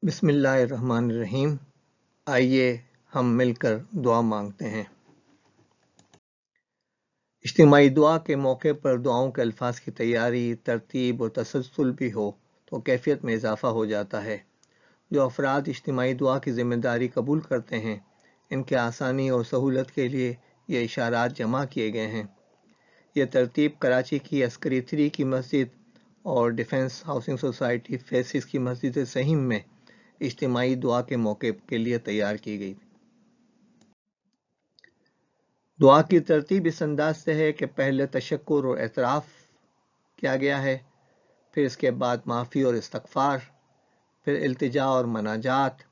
بسم اللہ الرحمن الرحیم۔ آئیے ہم مل کر دعا مانگتے ہیں۔ اجتماعی دعا کے موقع پر دعاؤں کے الفاظ کی تیاری، ترتیب اور تسلسل بھی ہو تو کیفیت میں اضافہ ہو جاتا ہے۔ جو افراد اجتماعی دعا کی ذمہ داری قبول کرتے ہیں، ان کے آسانی اور سہولت کے لیے یہ اشارات جمع کیے گئے ہیں۔ یہ ترتیب کراچی کی عسکری 3 کی مسجد اور ڈیفنس ہاؤسنگ سوسائٹی فیسز کی مسجد سہیم میں اجتماعی دعا کے موقع کے لیے تیار کی گئی۔ دعا کی ترتیب اس انداز سے ہے کہ پہلے تشکر اور اعتراف کیا گیا ہے، پھر اس کے بعد معافی اور استغفار، پھر التجا اور مناجات،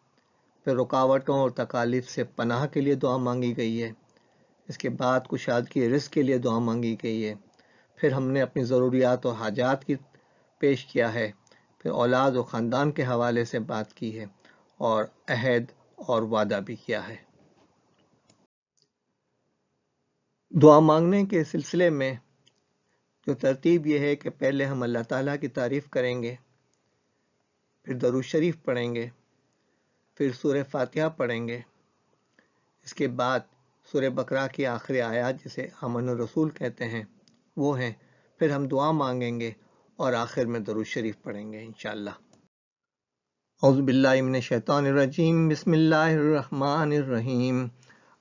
پھر رکاوٹوں اور تکالیف سے پناہ کے لیے دعا مانگی گئی ہے، اس کے بعد کشادگی رزق کے لیے دعا مانگی گئی ہے، پھر ہم نے اپنی ضروریات اور حاجات کی پیش کیا ہے، پھر اولاد اور خاندان کے حوالے سے بات کی ہے اور عہد اور وعدہ بھی کیا ہے۔ دعا مانگنے کے سلسلے میں جو ترتیب یہ ہے کہ پہلے ہم اللہ تعالیٰ کی تعریف کریں گے، پھر درود شریف پڑھیں گے، پھر سورہ فاتحہ پڑھیں گے، اس کے بعد سورہ بقرہ کی آخری آیات جسے آمن الرسول کہتے ہیں وہ ہیں، پھر ہم دعا مانگیں گے اور آخر میں درود شریف پڑھیں گے انشاءاللہ۔ اعوذ باللہ من الشیطان الرجیم، بسم اللہ الرحمن الرحیم۔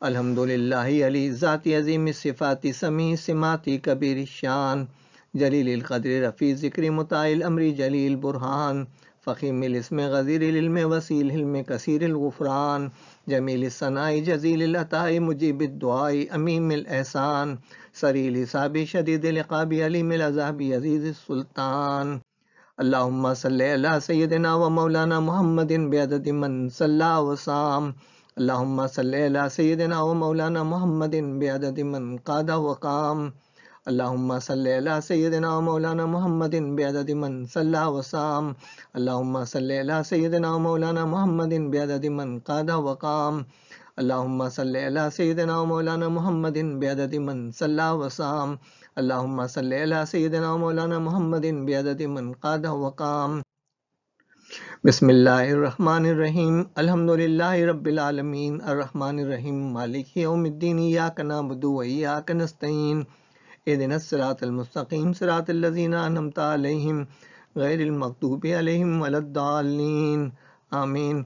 الحمدللہ علی ذات عظیم الصفات سمیع سماتی کبیر الشان، جلیل القدر رفیع ذکر مطاع الامر جلیل برہان، فخیم الاسم غزیر العلم وسیع الحلم کثیر الغفران، جمیل الثناء جزیل العطاء مجیب الدعاء امیم الاحسان، سریع الحساب شدید العقاب علیم العذاب عزیز السلطان۔ اللہم صلی علی سیدنا و مولانا محمد بعدد من صلی وصام، اللہم صلی علی سیدنا و مولانا محمد بعدد من قاد وقام، اللہم صلی علی سیدنا و مولانا محمد بعدد من صلی وصام، اللہم صلی علی سیدنا و مولانا محمد بعدد من قاد وقام، اللہم صلی علی سیدنا و مولانا محمد بعدد من صلی وصام، اللہم صلی علی سیدنا و مولانا محمد بعدد من قاد وقام۔ بسم اللہ الرحمن الرحیم، الحمدللہ رب العالمین، الرحمن الرحیم، مالک یوم الدین، ایاک نعبد و ایاک نستعین، اہدنا الصراط المستقیم، صراط الذین انعمت علیہم غیر المغضوب علیہم ولا الضالین، آمین۔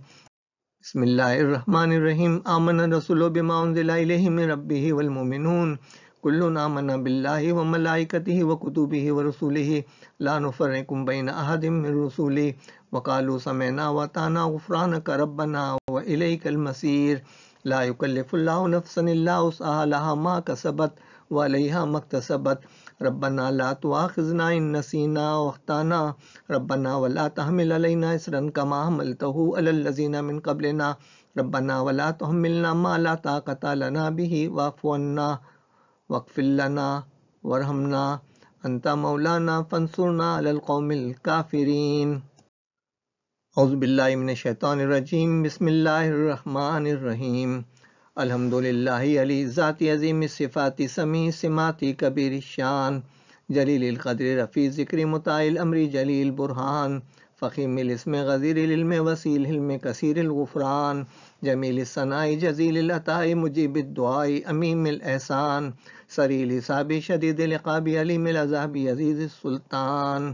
بسم اللہ الرحمن الرحیم، آمن الرسول بما انزل الیہ من ربہ والمؤمنون کل آمن باللہ وملائکتہ وکتبہ ورسلہ لا نفرق بین احد من رسلہ وقالوا سمعنا واطعنا غفرانک ربنا والیک المصیر، لا یکلف اللہ نفسا الا وسعها لها ما کسبت وعلیہا ما اکتسبت، ربنا لا تؤاخذنا ان نسینا واخطأنا، ربنا ولا تحمل علینا اصرا کما حملته علی الذین من قبلنا، ربنا ولا تحملنا ما لا طاقة لنا به واعف عنا واغفر لنا وارحمنا انت مولانا فانصرنا علی القوم الکافرین۔ اعوذ باللہ من الشیطان الرجیم، بسم اللہ الرحمن الرحیم۔ الحمدللہ علی ذات عظیم الصفات سمیع سماتی کبیر الشان، جلیل القدر رفیع ذکر مطاع الامر جلیل برہان، فخیم الاسم غزیر العلم وسیع الحلم کثیر الغفران، جمیل الثناء جزیل العطاء مجیب الدعاء امیم الاحسان، سریع الحساب شدید العقاب علیم العذاب عزیز السلطان۔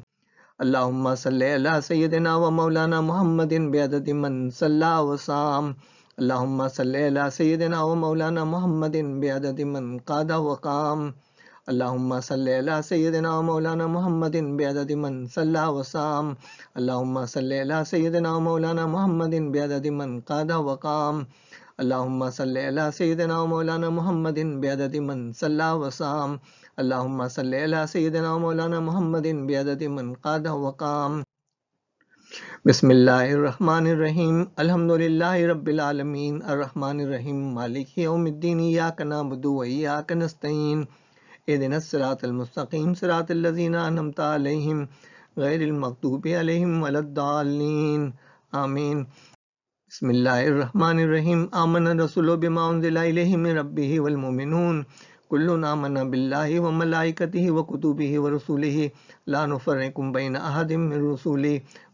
اللہم صلی علی سیدنا و مولانا محمد بعدد من صلی وصام، اللہم صلی علی سیدنا و مولانا محمد بعدد من قاد وقام، اللہم صلی علی سیدنا و مولانا محمد بعدد من صلی وصام، اللہم صلی علی سیدنا و مولانا محمد بعدد من قاد وقام، اللہم صلی علی سیدنا و مولانا محمد بعدد من صلی وصام، اللہم صلی علی سیدنا و مولانا محمد بعدد من قاد وقام۔ بسم اللہ الرحمن الرحیم، الحمدللہ رب العالمین، الرحمن الرحیم، مالک یوم الدین، ایاک نعبد و ایاک نستعین، اہدنا الصراط المستقیم، صراط الذین انعمت علیہم غیر المغضوب علیہم ولا الضالین، آمین۔ بسم اللہ الرحمن الرحیم، آمن الرسول بما انزل الیہ من ربہ والمؤمنون کل آمن باللہ وملائکتہ وکتبہ ورسلہ لا نفرق بین احد من رسلہ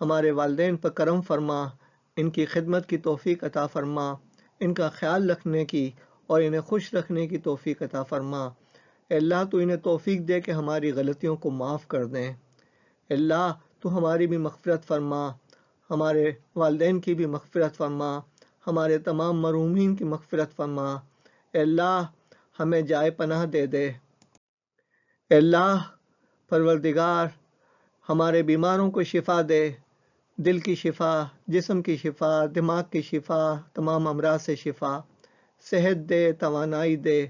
ہمارے والدین پر کرم فرما، ان کی خدمت کی توفیق عطا فرما، ان کا خیال رکھنے کی اور انہیں خوش رکھنے کی توفیق عطا فرما۔ اے اللہ تو انہیں توفیق دے کہ ہماری غلطیوں کو معاف کر دیں۔ اے اللہ تو ہماری بھی مغفرت فرما، ہمارے والدین کی بھی مغفرت فرما، ہمارے تمام مرحومین کی مغفرت فرما۔ اے اللہ ہمیں جائے پناہ دے دے۔ اے اللہ پروردگار ہمارے بیماروں کو شفا دے، دل کی شفا، جسم کی شفا، دماغ کی شفا، تمام امراض سے شفا، صحت دے، توانائی دے،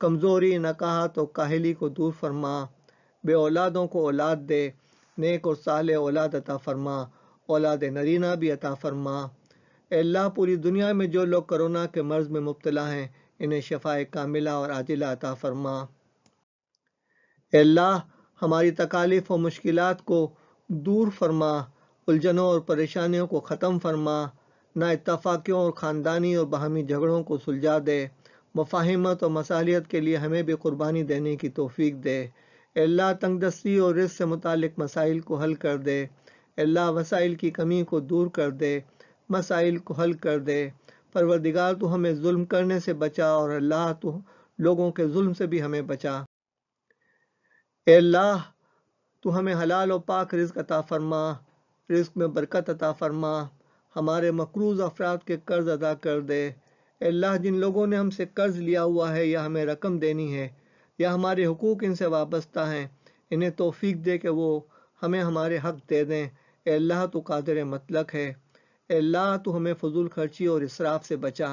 کمزوری، نکاہت اور کاہلی کو دور فرما، بے اولادوں کو اولاد دے، نیک اور صالح اولاد عطا فرما، اولاد نرینہ بھی عطا فرما۔ اے اللہ پوری دنیا میں جو لوگ کرونا کے مرض میں مبتلا ہیں انہیں شفائے کاملہ اور عاجلہ عطا فرما۔ اے اللہ ہماری تکالیف و مشکلات کو دور فرما، الجھنوں اور پریشانیوں کو ختم فرما، نا اتفاقیوں اور خاندانی اور باہمی جھگڑوں کو سلجھا دے، مفاہمت اور مصالحت کے لیے ہمیں بھی قربانی دینے کی توفیق دے۔ اے اللہ تنگ دستی اور رزق سے متعلق مسائل کو حل کر دے۔ اے اللہ وسائل کی کمی کو دور کر دے، مسائل کو حل کر دے۔ پروردگار تو ہمیں ظلم کرنے سے بچا، اور اللہ تو لوگوں کے ظلم سے بھی ہمیں بچا۔ اے اللہ تو ہمیں حلال و پاک رزق عطا فرما، رزق میں برکت عطا فرما، ہمارے مقروض افراد کے قرض ادا کر دے۔ اے اللہ جن لوگوں نے ہم سے قرض لیا ہوا ہے یا ہمیں رقم دینی ہے یا ہمارے حقوق ان سے وابستہ ہیں، انہیں توفیق دے کہ وہ ہمیں ہمارے حق دے دیں۔ اے اللہ تو قادر مطلق ہے۔ اے اللہ تو ہمیں فضول خرچی اور اسراف سے بچا۔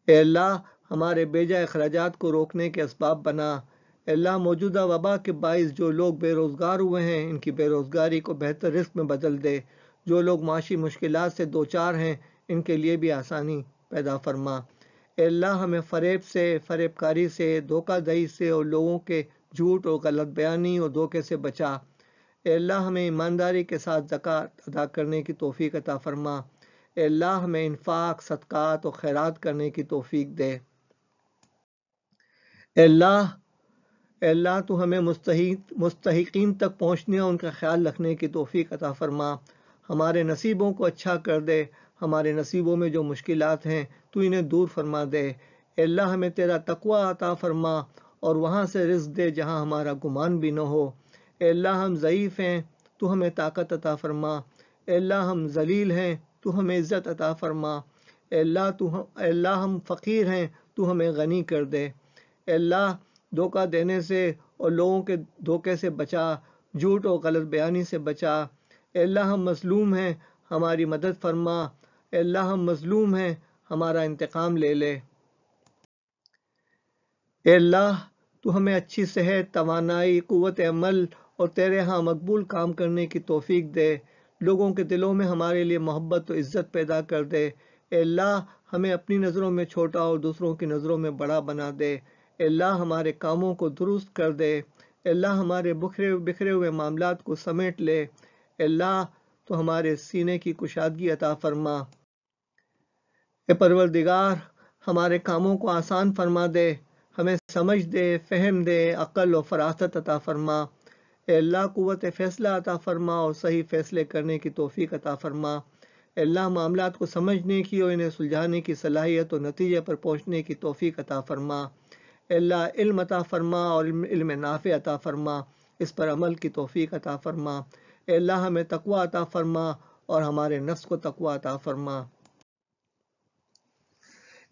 اے اللہ ہمارے بیجا اخراجات کو روکنے کے اسباب بنا۔ اے اللہ موجودہ وبا کے باعث جو لوگ بے روزگار ہوئے ہیں ان کی بے روزگاری کو بہتر رزق میں بدل دے، جو لوگ معاشی مشکلات سے دوچار ہیں ان کے لیے بھی آسانی پیدا فرما۔ اے اللہ ہمیں فریب سے، فریب کاری سے، دھوکہ دہی سے اور لوگوں کے جھوٹ اور غلط بیانی اور دھوکے سے بچا۔ اے اللہ ہمیں ایمانداری کے ساتھ زکوٰۃ ادا کرنے کی توفیق عطا فرما۔ اے اللہ ہمیں انفاق، صدقات اور خیرات کرنے کی توفیق دے۔ اے اللہ تو ہمیں مستحقین تک پہنچنے اور ان کا خیال رکھنے کی توفیق عطا فرما۔ ہمارے نصیبوں کو اچھا کر دے، ہمارے نصیبوں میں جو مشکلات ہیں تو انہیں دور فرما دے۔ اے اللہ ہمیں تیرا تقوی عطا فرما اور وہاں سے رزق دے جہاں ہمارا گمان بھی نہ ہو۔ اے اللہ ہم ضعیف ہیں تو ہمیں طاقت عطا فرما۔ اے اللہ ہم ذلیل ہیں تو ہمیں عزت عطا فرما۔ اے اللہ ہم فقیر ہیں تو ہمیں غنی کر دے۔ اے اللہ دھوکہ دینے سے اور لوگوں کے دھوکے سے بچا، جھوٹ اور غلط بیانی سے بچا۔ اے اللہ ہم مظلوم ہیں، ہماری مدد فرما۔ اے اللہ ہم مظلوم ہیں، ہمارا انتقام لے لے۔ اے اللہ تو ہمیں اچھی صحت، توانائی، قوت عمل اور تیرے ہاں مقبول کام کرنے کی توفیق دے۔ لوگوں کے دلوں میں ہمارے لیے محبت و عزت پیدا کر دے۔ اے اللہ ہمیں اپنی نظروں میں چھوٹا اور دوسروں کی نظروں میں بڑا بنا دے۔ اے اللہ ہمارے کاموں کو درست کر دے۔ اے اللہ ہمارے بکھرے ہوئے معاملات کو سمیٹ لے۔ اے اللہ تو ہمارے سینے کی کشادگی عطا فرما۔ اے پروردگار ہمارے کاموں کو آسان فرما دے، ہمیں سمجھ دے، فہم دے، عقل و فراست عطا فرما۔ اے اللہ قوت فیصلہ عطا فرما اور صحیح فیصلے کرنے کی توفیق عطا فرما۔ اے اللہ معاملات کو سمجھنے کی اور انہیں سلجھانے کی صلاحیت اور نتیجے پر پہنچنے کی توفیق عطا فرما۔ اے اللہ علم عطا فرما اور علم نافع عطا فرما، اس پر عمل کی توفیق عطا فرما۔ اے اللہ ہمیں تقوی عطا فرما اور ہمارے نفس کو تقوی عطا فرما۔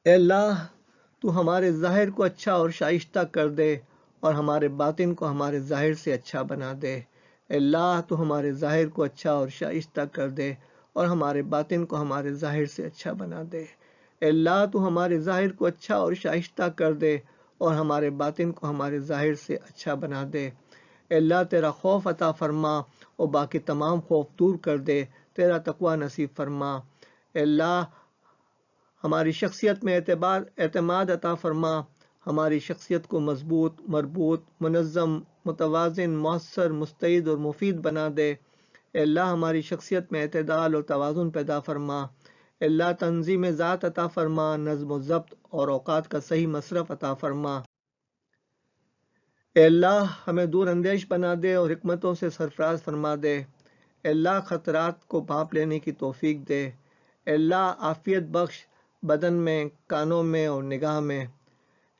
اے اللہ تو ہمارے ظاہر کو اچھا اور شائستہ کر دے اور ہمارے باطن کو ہمارے ظاہر سے اچھا بنا دے۔ اے اللہ تو ہمارے ظاہر کو اچھا اور شائستہ کر دے اور ہمارے باطن کو ہمارے ظاہر سے اچھا بنا دے۔ اے اللہ تو ہمارے ظاہر کو اچھا اور شائستہ کر دے اور ہمارے باطن کو ہمارے ظاہر سے اچھا بنا دے۔ اے اللہ تیرا خوف عطا فرما اور باقی تمام خوف دور کر دے، تیرا تقوی نصیب فرما۔ اے اللہ ہماری شخصیت میں اعتماد عطا فرما، ہماری شخصیت کو مضبوط، مربوط، منظم، متوازن، مؤثر، مستعد اور مفید بنا دے۔ اے اللہ ہماری شخصیت میں اعتدال اور توازن پیدا فرما۔ اے اللہ تنظیم ذات عطا فرما، نظم و ضبط اور اوقات کا صحیح مصرف عطا فرما۔ اے اللہ ہمیں دور اندیش بنا دے اور حکمتوں سے سرفراز فرما دے۔ اللہ خطرات کو بھانپ لینے کی توفیق دے، اللہ عافیت بخش بدن میں، کانوں میں اور نگاہ میں،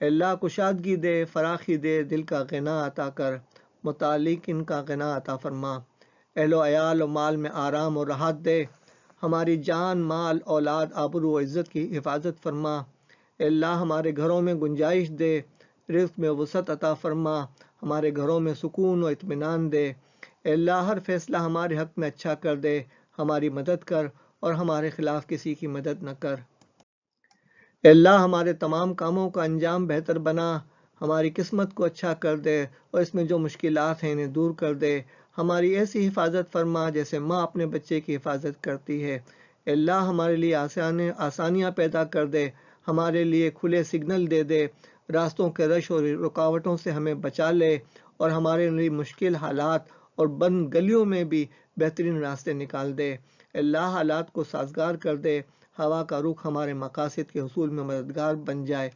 اللہ کشادگی دے، فراخی دے، دل کا غنا عطا کر، متعلق ان کا غنا عطا فرما، اہل و عیال و مال میں آرام اور راحت دے، ہماری جان، مال، اولاد، آبرو و عزت کی حفاظت فرما، اللہ ہمارے گھروں میں گنجائش دے، رزق میں وسعت عطا فرما، ہمارے گھروں میں سکون و اطمینان دے، اللہ ہر فیصلہ ہمارے حق میں اچھا کر دے، ہماری مدد کر اور ہمارے خلاف کسی کی مدد نہ کر، اللہ ہمارے تمام کاموں کا انجام بہتر بنا، ہماری قسمت کو اچھا کر دے اور اس میں جو مشکلات ہیں انہیں دور کر دے، ہماری ایسی حفاظت فرما جیسے ماں اپنے بچے کی حفاظت کرتی ہے، اللہ ہمارے لیے آسانیاں پیدا کر دے، ہمارے لیے کھلے سگنل دے دے، راستوں کے رش اور رکاوٹوں سے ہمیں بچا لے اور ہمارے لیے مشکل حالات اور بند گلیوں میں بھی بہترین راستے نکال دے، اللہ حالات کو سازگار کر دے، ہوا کا رخ ہمارے مقاصد کے حصول میں مددگار بن جائے،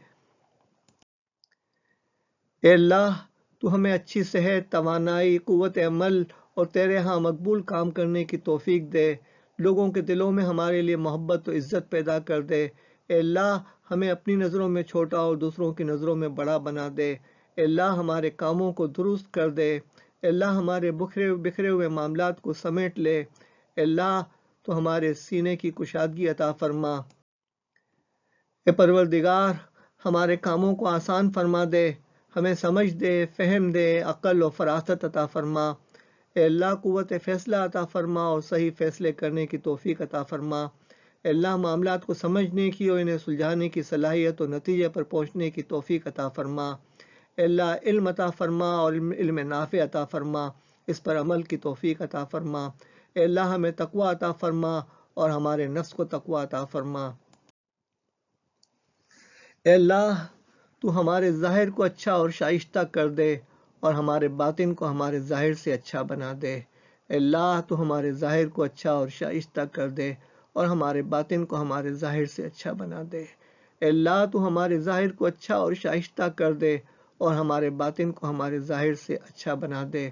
اے اللہ تو ہمیں اچھی صحت، توانائی، قوت عمل اور تیرے ہاں مقبول کام کرنے کی توفیق دے، لوگوں کے دلوں میں ہمارے لیے محبت و عزت پیدا کر دے، اے اللہ ہمیں اپنی نظروں میں چھوٹا اور دوسروں کی نظروں میں بڑا بنا دے، اے اللہ ہمارے کاموں کو درست کر دے، اے اللہ ہمارے بکھرے ہوئے معاملات کو سمیٹ لے، اے اللہ تو ہمارے سینے کی کشادگی عطا فرما، اے پروردگار ہمارے کاموں کو آسان فرما دے، ہمیں سمجھ دے، فہم دے، عقل و فراست عطا فرما، اے اللہ قوت فیصلہ عطا فرما اور صحیح فیصلے کرنے کی توفیق عطا فرما، اے اللہ معاملات کو سمجھنے کی اور انہیں سلجھانے کی صلاحیت اور نتیجے پر پہنچنے کی توفیق عطا فرما، اے اللہ علم عطا فرما اور علم نافع عطا فرما، اس پر عمل کی توفیق عطا فرما، اے اللہ ہمیں تقوی عطا فرما اور ہمارے نفس کو تقوی عطا فرما، اے اللہ تو ہمارے ظاہر کو اچھا اور شائستہ کر دے اور ہمارے باطن کو ہمارے ظاہر سے اچھا بنا دے، اے اللہ تو ہمارے ظاہر کو اچھا اور شائستہ کر دے اور ہمارے باطن کو ہمارے ظاہر سے اچھا بنا دے، اے اللہ تو ہمارے ظاہر کو اچھا اور شائستہ کر دے اور ہمارے باطن کو ہمارے ظاہر سے اچھا بنا دے،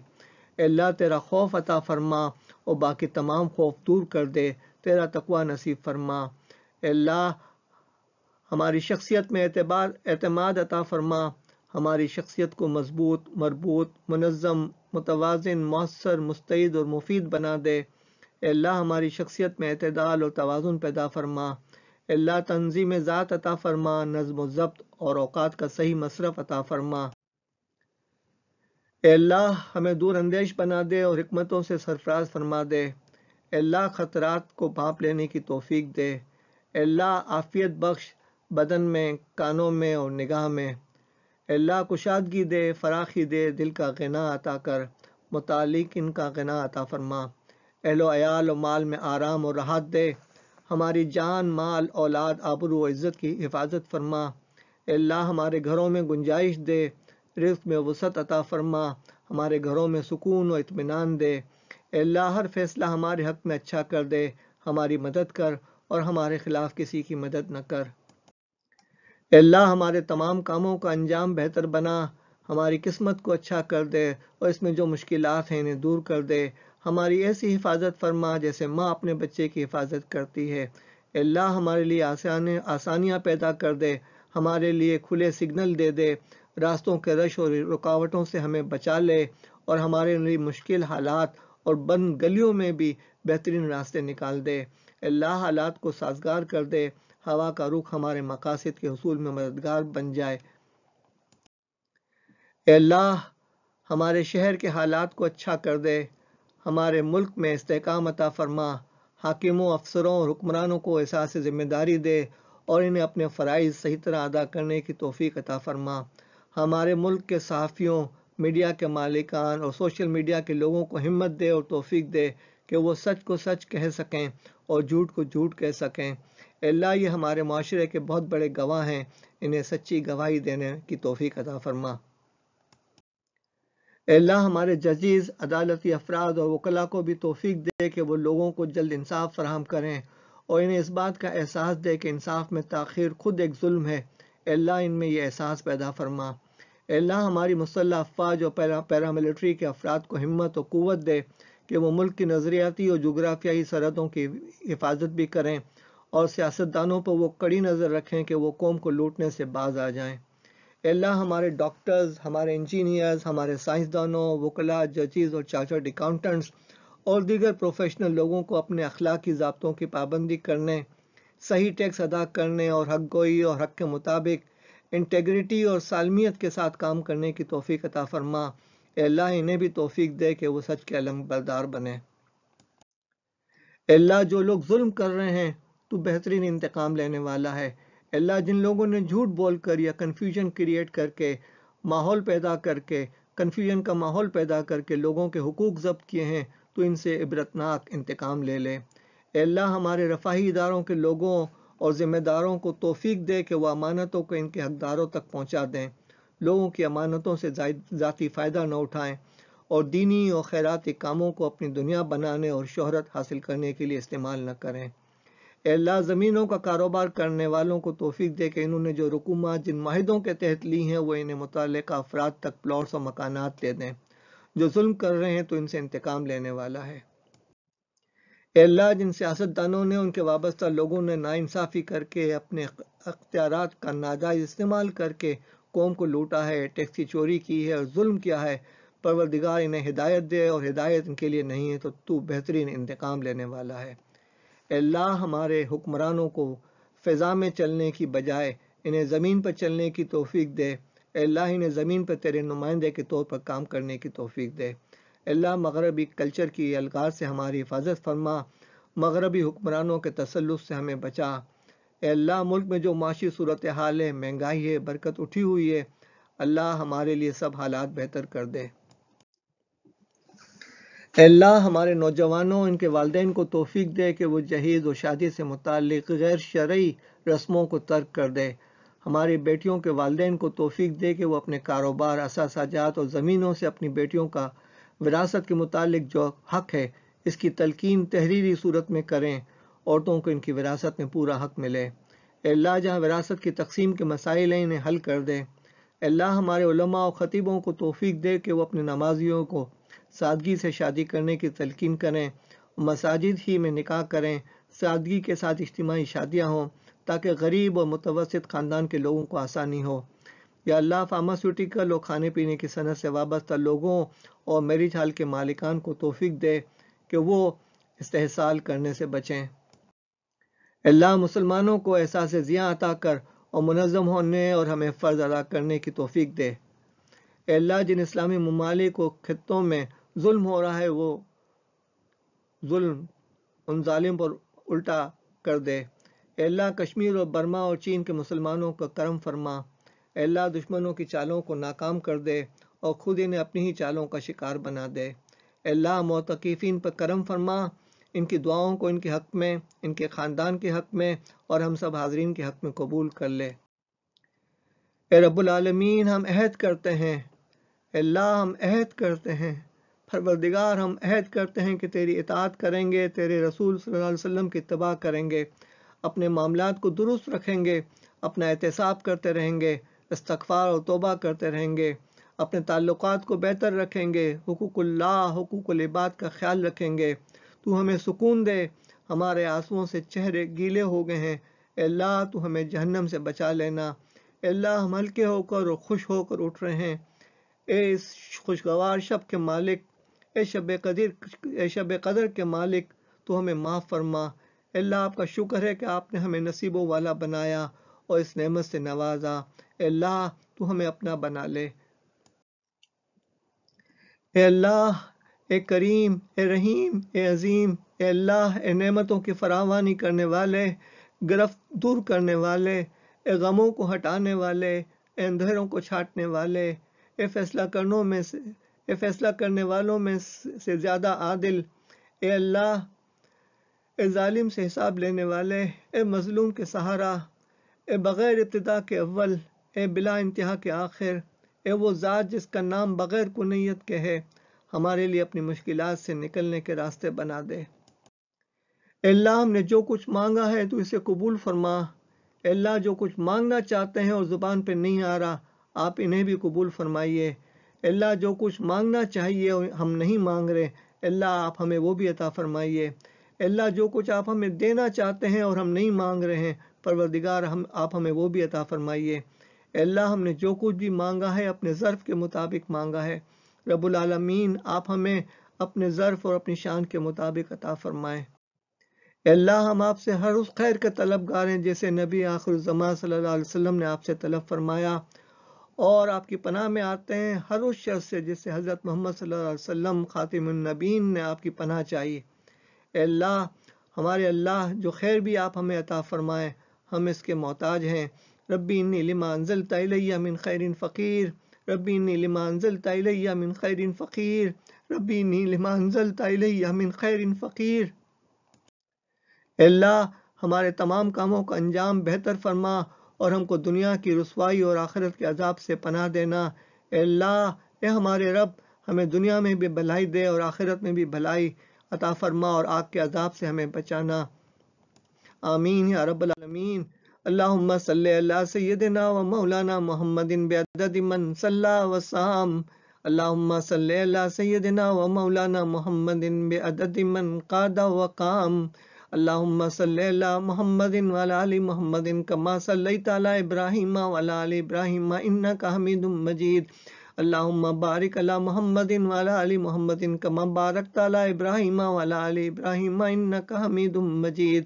اے اللہ تیرا خوف عطا فرما اور باقی تمام خوف دور کر دے، تیرا تقوی نصیب فرما، اے اللہ ہماری شخصیت میں اعتماد عطا فرما، ہماری شخصیت کو مضبوط، مربوط، منظم، متوازن، مؤثر، مستعد اور مفید بنا دے، اے اللہ ہماری شخصیت میں اعتدال اور توازن پیدا فرما، اے اللہ تنظیم ذات عطا فرما، نظم و ضبط اور اوقات کا صحیح مصرف عطا فرما، اے اللہ ہمیں دور اندیش بنا دے اور حکمتوں سے سرفراز فرما دے، اے اللہ خطرات کو بھانپ لینے کی توفیق دے، اے اللہ عافیت بخش بدن میں، کانوں میں اور نگاہ میں، اے اللہ کشادگی دے، فراخی دے، دل کا غنا عطا کر، متعلق ان کا غنا عطا فرما، اہل و عیال و مال میں آرام اور راحت دے، ہماری جان، مال، اولاد، آبرو و عزت کی حفاظت فرما، اے اللہ ہمارے گھروں میں گنجائش دے، رزق میں وسعت عطا فرما، ہمارے گھروں میں سکون و اطمینان دے، اے اللہ ہر فیصلہ ہمارے حق میں اچھا کر دے، ہماری مدد کر اور ہمارے خلاف کسی کی مدد نہ کر، اے اللہ ہمارے تمام کاموں کا انجام بہتر بنا، ہماری قسمت کو اچھا کر دے اور اس میں جو مشکلات ہیں انہیں دور کر دے، ہماری ایسی حفاظت فرما جیسے ماں اپنے بچے کی حفاظت کرتی ہے، اے اللہ ہمارے لیے آسانیاں پیدا کر دے، ہمارے لیے کھلے سگنل دے دے، راستوں کے رش اور رکاوٹوں سے ہمیں بچا لے اور ہمارے لیے مشکل حالات اور بند گلیوں میں بھی بہترین راستے نکال دے، اے اللہ حالات کو سازگار کر دے، ہوا کا رخ ہمارے مقاصد کے حصول میں مددگار بن جائے، اے اللہ ہمارے شہر کے حالات کو اچھا کر دے، ہمارے ملک میں استحکام عطا فرما، حاکموں، افسروں اور حکمرانوں کو احساس ذمہ داری دے اور انہیں اپنے فرائض صحیح طرح ادا کرنے کی توفیق عطا فرما، ہمارے ملک کے صحافیوں، میڈیا کے مالکان اور سوشل میڈیا کے لوگوں کو ہمت دے اور توفیق دے کہ وہ سچ کو سچ کہہ سکیں اور جھوٹ کو جھوٹ کہہ سکیں، اے اللہ یہ ہمارے معاشرے کے بہت بڑے گواہ ہیں، انہیں سچی گواہی دینے کی توفیق عطا فرما، اے اللہ ہمارے ججز، عدالتی افراد اور وکلاء کو بھی توفیق دے کہ وہ لوگوں کو جلد انصاف فراہم کریں اور انہیں اس بات کا احساس دے کہ انصاف میں تاخیر خود ایک ظلم ہے، اے اللہ ان میں یہ احساس پیدا فرما، اے اللہ ہماری مسلح افواج اور پیراملٹری کے افراد کو ہمت و قوت دے کہ وہ ملک کی نظریاتی اور جغرافیائی سرحدوں کی حفاظت بھی کریں اور سیاستدانوں پر وہ کڑی نظر رکھیں کہ وہ قوم کو لوٹنے سے باز آ جائیں۔ اے اللہ ہمارے ڈاکٹرز، ہمارے انجینئرز، ہمارے سائنسدانوں، وکلاء، ججز اور چارٹرڈ اکاؤنٹنٹس اور دیگر پروفیشنل لوگوں کو اپنے اخلاقی ضابطوں کی پابندی کرنے، صحیح ٹیکس ادا کرنے اور حق گوئی اور حق کے مطابق انٹیگریٹی اور سالمیت کے ساتھ کام کرنے کی توفیق عطا فرما۔ اے اللہ انہیں بھی توفیق دے کہ وہ سچ کے علم بردار بنے۔ اے اللہ جو لوگ ظلم کر رہے ہیں تو بہترین انتقام لینے والا ہے۔ اے اللہ جن لوگوں نے جھوٹ بول کر یا کنفیوژن کریٹ کر کے کنفیوژن کا ماحول پیدا کر کے لوگوں کے حقوق ضبط کیے ہیں تو ان سے عبرتناک انتقام لے لے۔ اے اللہ ہمارے رفاہی اداروں کے لوگوں اور ذمہ داروں کو توفیق دے کہ وہ امانتوں کو ان کے حقداروں تک پہنچا دیں، لوگوں کی امانتوں سے ذاتی فائدہ نہ اٹھائیں اور دینی اور خیراتی کاموں کو اپنی دنیا بنانے اور شہرت حاصل کرنے کے لیے استعمال نہ کریں۔ اے اللہ زمینوں کا کاروبار کرنے والوں کو توفیق دے کہ انہوں نے جو رقومات جن معاہدوں کے تحت لی ہیں وہ انہیں متعلقہ افراد تک پلاٹس اور مکانات دے دیں۔ جو ظلم کر رہے ہیں تو ان سے انتقام لینے والا ہے۔ اے اللہ جن سیاستدانوں نے ان کے وابستہ لوگوں نے ناانصافی کر کے اپنے اختیارات کا ناجائز استعمال کر کے قوم کو لوٹا ہے، ٹیکس کی چوری کی ہے اور ظلم کیا ہے، پروردگار انہیں ہدایت دے، اور ہدایت ان کے لیے نہیں ہے تو بہترین انتقام لینے والا ہے۔ اے اللہ ہمارے حکمرانوں کو فضا میں چلنے کی بجائے انہیں زمین پر چلنے کی توفیق دے۔ اے اللہ انہیں زمین پر تیرے نمائندے کے طور پر کام کرنے کی توفیق دے۔ اے اللہ مغربی کلچر کی الغار سے ہماری حفاظت فرما، مغربی حکمرانوں کے تسلط سے ہمیں بچا۔ اے اللہ ملک میں جو معاشی صورتحال ہے، مہنگائی ہے، برکت اٹھی ہوئی ہے، اللہ ہمارے لیے سب حالات بہتر کر دے۔ اے اللہ ہمارے نوجوانوں ان کے والدین کو توفیق دے کہ وہ جہیز و شادی سے متعلق غیر شرعی رسموں کو ترک کر دے۔ ہماری بیٹیوں کے والدین کو توفیق دے کہ وہ اپنے کاروبار، اثاثہ جات اور زمینوں سے اپنی بیٹیوں کا وراثت کے متعلق جو حق ہے اس کی تلقین تحریری صورت میں کریں، عورتوں کو ان کی وراثت میں پورا حق ملے۔ اے اللہ جہاں وراثت کی تقسیم کے مسائل ہیں انہیں حل کر دے۔ اے اللہ ہمارے علماء و خطیبوں کو توفیق دے کہ وہ اپنے نمازیوں کو سادگی سے شادی کرنے کی تلقین کریں، مساجد ہی میں نکاح کریں، سادگی کے ساتھ اجتماعی شادیاں ہوں تاکہ غریب اور متوسط خاندان کے لوگوں کو آسانی ہو۔ یا اللہ فارماسیوٹیکل اور کھانے پینے کی صنعت سے وابستہ لوگوں اور میرج ہال کے مالکان کو توفیق دے کہ وہ استحصال کرنے سے بچیں۔ اے اللہ مسلمانوں کو احساس ضیاء عطا کر اور منظم ہونے اور ہمیں فرض ادا کرنے کی توفیق دے۔ اے اللہ جن اسلامی ممالک و خطوں میں ظلم ہو رہا ہے وہ ظلم ان ظالم پر الٹا کر دے۔ اے اللہ کشمیر اور برما اور چین کے مسلمانوں کا کرم فرما۔ اے اللہ دشمنوں کی چالوں کو ناکام کر دے اور خود انہیں اپنی ہی چالوں کا شکار بنا دے۔ اے اللہ معتکفین پر کرم فرما، ان کی دعاؤں کو ان کے حق میں، ان کے خاندان کے حق میں اور ہم سب حاضرین کے حق میں قبول کر لے۔ اے رب العالمین ہم عہد کرتے ہیں، اے اللہ ہم عہد کرتے ہیں، پروردگار ہم عہد کرتے ہیں کہ تیری اطاعت کریں گے، تیرے رسول صلی اللہ علیہ وسلم کی اتباع کریں گے، اپنے معاملات کو درست رکھیں گے، اپنا احتساب کرتے رہیں گے، استغفار اور توبہ کرتے رہیں گے، اپنے تعلقات کو بہتر رکھیں گے، حقوق اللہ، حقوق العباد کا خیال رکھیں گے۔ تو ہمیں سکون دے، ہمارے آنسوؤں سے چہرے گیلے ہو گئے ہیں، اے اللہ تو ہمیں جہنم سے بچا لینا۔ اے اللہ ہم ہلکے ہو کر اور خوش ہو کر اٹھ رہے ہیں، اے اس خوشگوار شب کے مالک، اے شب قدر کے مالک تو ہمیں معاف فرما۔ اے اللہ آپ کا شکر ہے کہ آپ نے ہمیں نصیبوں والا بنایا اور اس نعمت سے نوازا۔ اے اللہ تو ہمیں اپنا بنا لے۔ اے اللہ، اے کریم، اے رحیم، اے عظیم، اے اللہ، اے نعمتوں کی فراوانی کرنے والے، گرفت دور کرنے والے، اے غموں کو ہٹانے والے، اے اندھیروں کو چھانٹنے والے، اے فیصلہ کرنے والوں میں سے زیادہ عادل، اے اللہ، اے ظالم سے حساب لینے والے، اے مظلوم کے سہارا، اے بغیر ابتدا کے اول، اے بلا انتہا کے آخر، اے وہ ذات جس کا نام بغیر کنیت کے ہے، ہمارے لیے اپنی مشکلات سے نکلنے کے راستے بنا دے۔ اے اللہ ہم نے جو کچھ مانگا ہے تو اسے قبول فرما۔ اے اللہ جو کچھ مانگنا چاہتے ہیں اور زبان پہ نہیں آ رہا آپ انہیں بھی قبول فرمائیے۔ اے اللہ جو کچھ مانگنا چاہیے اور ہم نہیں مانگ رہے، اللہ آپ ہمیں وہ بھی عطا فرمائیے۔ اللہ جو کچھ آپ ہمیں دینا چاہتے ہیں اور ہم نہیں مانگ رہے ہیں، پروردگار آپ ہمیں وہ بھی عطا فرمائیے۔ اللہ ہم نے جو کچھ بھی مانگا ہے اپنے ظرف کے مطابق مانگا ہے، رب العالمین آپ ہمیں اپنے ظرف اور اپنی شان کے مطابق عطا فرمائیں۔ اللہ ہم آپ سے ہر اس خیر کے طلبگار ہیں جیسے نبی آخر الزمان صلی اللہ علیہ وسلم نے آپ سے طلب فرمایا، اور آپ کی پناہ میں آتے ہیں ہر اس شر سے جیسے حضرت محمد صلی اللہ علیہ وسلم خاتم النبیین نے آپ کی پناہ چاہی۔ اے اللہ، ہمارے اللہ، جو خیر بھی آپ ہمیں عطا فرمائیں ہم اس کے محتاج ہیں۔ ربی انی لما انزلت الی من خیر فقیر، ربی انی لما انزلت الی من خیر فقیر، ربی انی لما انزلت الی من خیر فقیر۔ اے اللہ، ہمارے تمام کاموں کا انجام بہتر فرما اور ہم کو دنیا کی رسوائی اور آخرت کے عذاب سے پناہ دینا۔ اے اللہ، اے ہمارے رب، ہمیں دنیا میں بھی بھلائی دے اور آخرت میں بھی بھلائی عطا فرما اور آگ کے عذاب سے ہمیں بچانا۔ آمین یا رب العالمین۔ اللہم صلی علی سیدنا و مولانا محمد بعدد من صلی و صام۔ اللہم صلی علی سیدنا و مولانا محمد بعدد من قاد و قام۔ اللہم صلی علی محمد وعلی آل محمد کما صلیت علی ابراہیم وعلی آل ابراہیم انک حمید مجید۔ اللہم بارک علی محمد وعلی آل محمد کما بارکت علی ابراہیم وعلی آل ابراہیم انک حمید مجید۔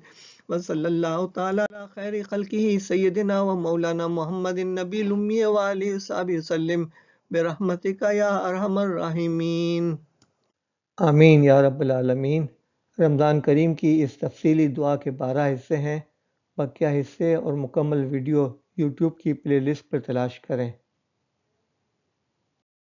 وصلی اللہ تعالی علی خیر خلقہ سیدنا و مولانا محمد النبی الامی وآلہ وصحبہ وسلم برحمتک یا ارحم الراحمین۔ آمین یا رب العالمین۔ رمضان کریم کی اس تفصیلی دعا کے 12 حصے ہیں۔ بقیہ حصے اور مکمل ویڈیو یوٹیوب کی پلے لسٹ پر تلاش کریں۔